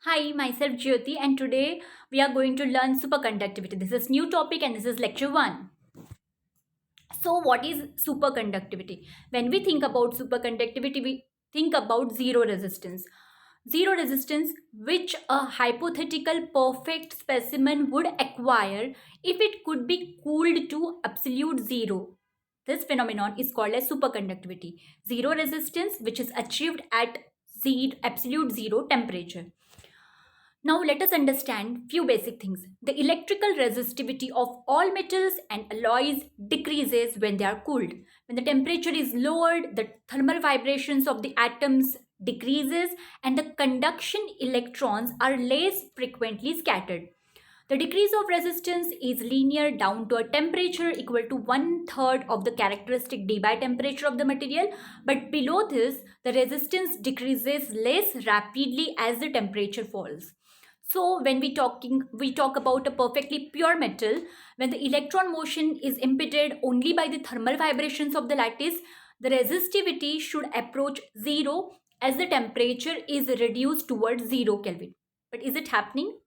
Hi, myself Jyoti, and today we are going to learn superconductivity. This is new topic and this is lecture 1. So, what is superconductivity? When we think about superconductivity, we think about zero resistance. Zero resistance, which a hypothetical perfect specimen would acquire if it could be cooled to absolute zero. This phenomenon is called as superconductivity. Zero resistance, which is achieved at absolute zero temperature. Now let us understand few basic things. The electrical resistivity of all metals and alloys decreases when they are cooled. When the temperature is lowered, the thermal vibrations of the atoms decreases and the conduction electrons are less frequently scattered. The decrease of resistance is linear down to a temperature equal to one third of the characteristic Debye temperature of the material, but below this, the resistance decreases less rapidly as the temperature falls. So when we talk about a perfectly pure metal, when the electron motion is impeded only by the thermal vibrations of the lattice, the resistivity should approach zero as the temperature is reduced towards 0 Kelvin. But is it happening?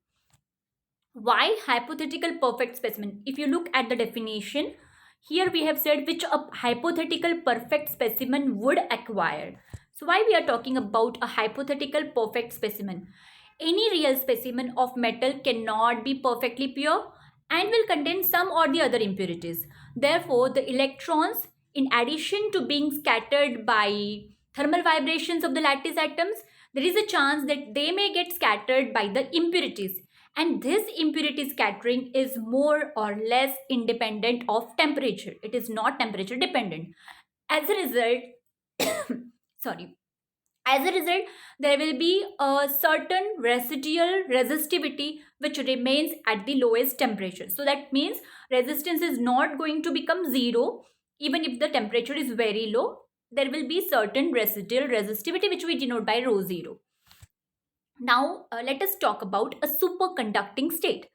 Why hypothetical perfect specimen? If you look at the definition, here we have said which a hypothetical perfect specimen would acquire. So why we are talking about a hypothetical perfect specimen? Any real specimen of metal cannot be perfectly pure and will contain some or the other impurities. Therefore, the electrons, in addition to being scattered by thermal vibrations of the lattice atoms, there is a chance that they may get scattered by the impurities, and this impurity scattering is more or less independent of temperature. It is not temperature dependent. As a result, sorry, as a result, there will be a certain residual resistivity which remains at the lowest temperature. So that means resistance is not going to become zero even if the temperature is very low. There will be certain residual resistivity which we denote by rho zero. Now, let us talk about a superconducting state.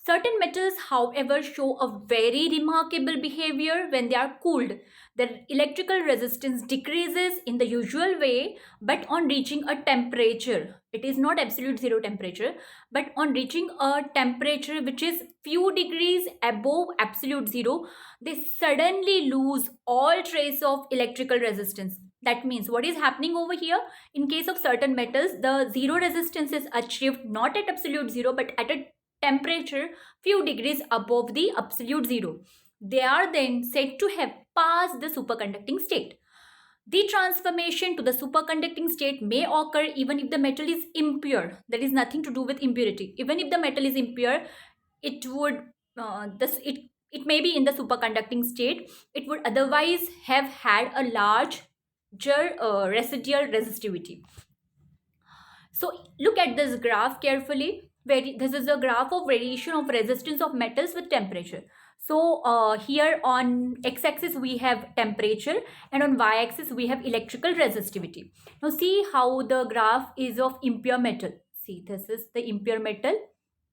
Certain metals, however, show a very remarkable behavior when they are cooled. Their electrical resistance decreases in the usual way, but on reaching a temperature, it is not absolute zero temperature, but on reaching a temperature which is few degrees above absolute zero, they suddenly lose all trace of electrical resistance. That means what is happening over here? In case of certain metals, the zero resistance is achieved not at absolute zero, but at a temperature few degrees above the absolute zero. They are then said to have passed the superconducting state. The transformation to the superconducting state may occur even if the metal is impure. That is nothing to do with impurity. Even if the metal is impure, it would it may be in the superconducting state. It would otherwise have had a large residual resistivity. So look at this graph carefully. This is a graph of variation of resistance of metals with temperature. So here on x-axis we have temperature and on y-axis we have electrical resistivity. Now see how the graph is of impure metal. See, this is the impure metal,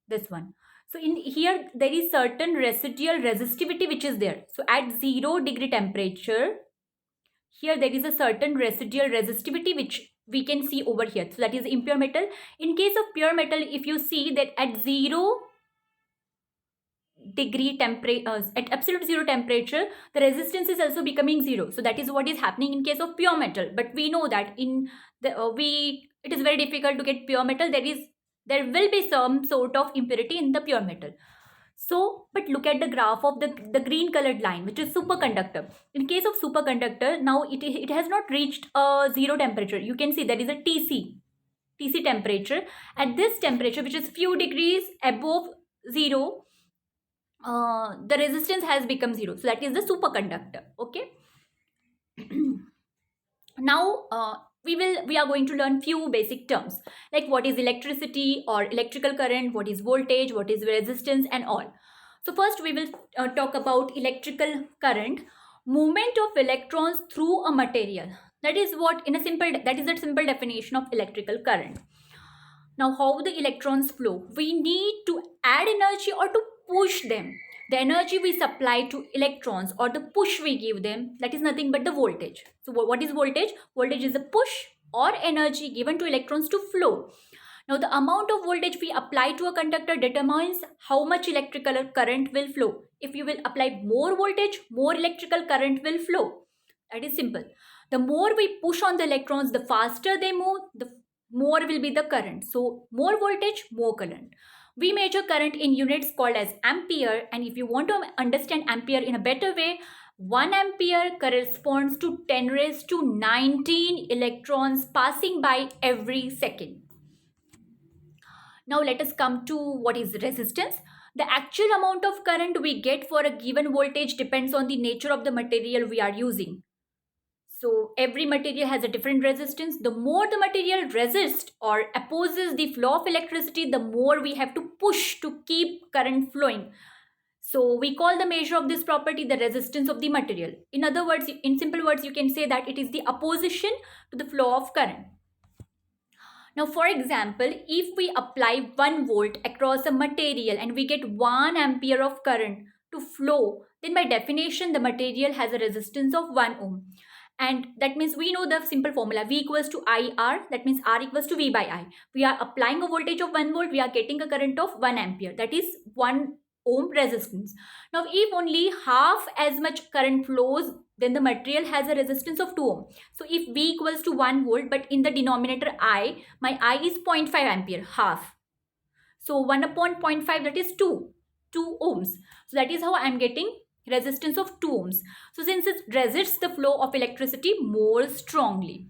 this one. So in here there is certain residual resistivity which is there. So at 0 degree temperature, here there is a certain residual resistivity which we can see over here. So that is impure metal. In case of pure metal, if you see that at 0 degree temperature, at absolute zero temperature, the resistance is also becoming zero. So that is what is happening in case of pure metal. But we know that in the it is very difficult to get pure metal. There will be some sort of impurity in the pure metal. So, but look at the graph of the green colored line, which is superconductor. In case of superconductor, now it has not reached a zero temperature. You can see there is a TC temperature. At this temperature, which is few degrees above zero, the resistance has become zero. So that is the superconductor. Okay. Now, we are going to learn few basic terms like what is electricity or electrical current, what is voltage, what is resistance, and all. So first we will talk about electrical current, movement of electrons through a material. That is the simple definition of electrical current. Now, how the electrons flow? We need to add energy or to push them. The energy we supply to electrons or the push we give them, that is nothing but the voltage. So what is voltage? Voltage is the push or energy given to electrons to flow. Now, the amount of voltage we apply to a conductor determines how much electrical current will flow. If you will apply more voltage, more electrical current will flow. That is simple. The more we push on the electrons, the faster they move, the more will be the current. So, more voltage, more current. We measure current in units called as ampere, and if you want to understand ampere in a better way, 1 ampere corresponds to 10 raised to 19 electrons passing by every second. Now let us come to what is resistance. The actual amount of current we get for a given voltage depends on the nature of the material we are using. So every material has a different resistance. The more the material resists or opposes the flow of electricity, the more we have to push to keep current flowing. So we call the measure of this property the resistance of the material. In other words, in simple words, you can say that it is the opposition to the flow of current. Now, for example, if we apply 1 volt across a material and we get 1 ampere of current to flow, then by definition, the material has a resistance of 1 ohm. And that means we know the simple formula V equals to IR, that means R equals to V by I. We are applying a voltage of 1 volt, we are getting a current of 1 ampere, that is 1 ohm resistance. Now, if only half as much current flows, then the material has a resistance of 2 ohm. So if V equals to 1 volt, but in the denominator I, my I is 0.5 ampere, half. So 1 upon 0.5, that is 2 ohms. So that is how I am getting resistance of 2 ohms. So since it resists the flow of electricity more strongly.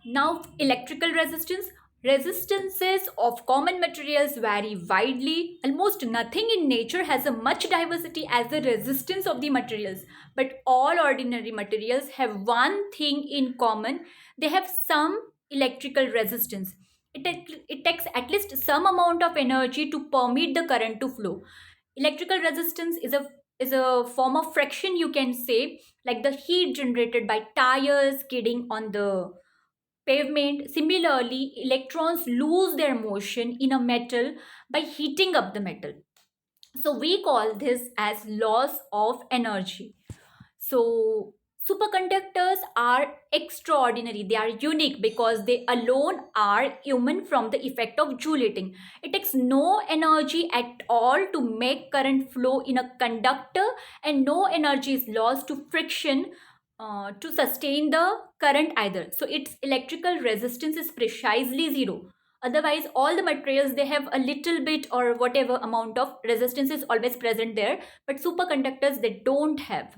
Now, electrical resistance. Resistances of common materials vary widely. Almost nothing in nature has as much diversity as the resistance of the materials. But all ordinary materials have one thing in common. They have some electrical resistance. It takes at least some amount of energy to permit the current to flow. Electrical resistance is a form of friction, you can say, like the heat generated by tires skidding on the pavement. Similarly, electrons lose their motion in a metal by heating up the metal. So we call this as loss of energy. So superconductors are extraordinary. They are unique because they alone are immune from the effect of Joule heating. It takes no energy at all to make current flow in a conductor, and no energy is lost to friction to sustain the current either. So its electrical resistance is precisely zero. Otherwise, all the materials, they have a little bit or whatever amount of resistance is always present there, but superconductors, they don't have.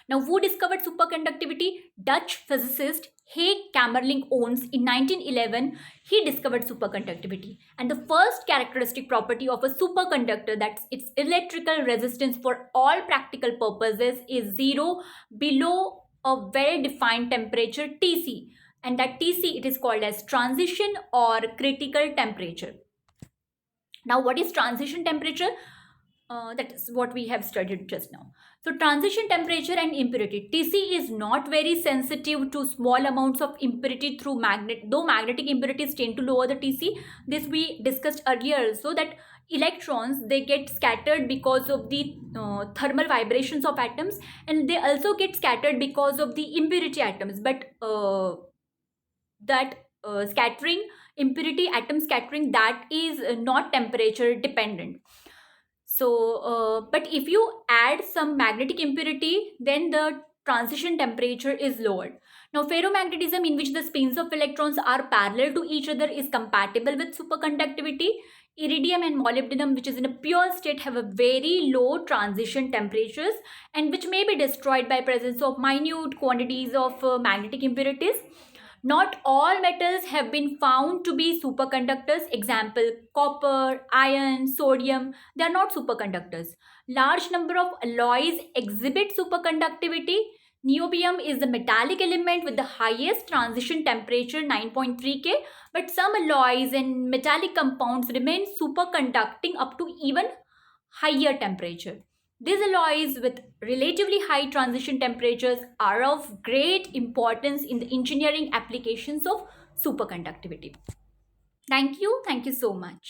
Now, who discovered superconductivity? Dutch physicist H. Kamerlingh-Onnes in 1911, he discovered superconductivity. And the first characteristic property of a superconductor, that's its electrical resistance for all practical purposes, is zero below a well-defined temperature Tc. And that Tc, it is called as transition or critical temperature. Now, what is transition temperature? That is what we have studied just now. So transition temperature and impurity. Tc is not very sensitive to small amounts of impurity through though magnetic impurities tend to lower the Tc. This we discussed earlier, so that electrons, they get scattered because of the thermal vibrations of atoms, and they also get scattered because of the impurity atoms. But scattering, impurity atom scattering, that is not temperature dependent. So, but if you add some magnetic impurity, then the transition temperature is lowered. Now, ferromagnetism, in which the spins of electrons are parallel to each other, is compatible with superconductivity. Iridium and molybdenum, which is in a pure state, have a very low transition temperatures and which may be destroyed by presence of minute quantities of magnetic impurities. Not all metals have been found to be superconductors. Example, copper, iron, sodium, they are not superconductors. Large number of alloys exhibit superconductivity. Niobium is the metallic element with the highest transition temperature, 9.3 K, but some alloys and metallic compounds remain superconducting up to even higher temperature. These alloys with relatively high transition temperatures are of great importance in the engineering applications of superconductivity. Thank you so much.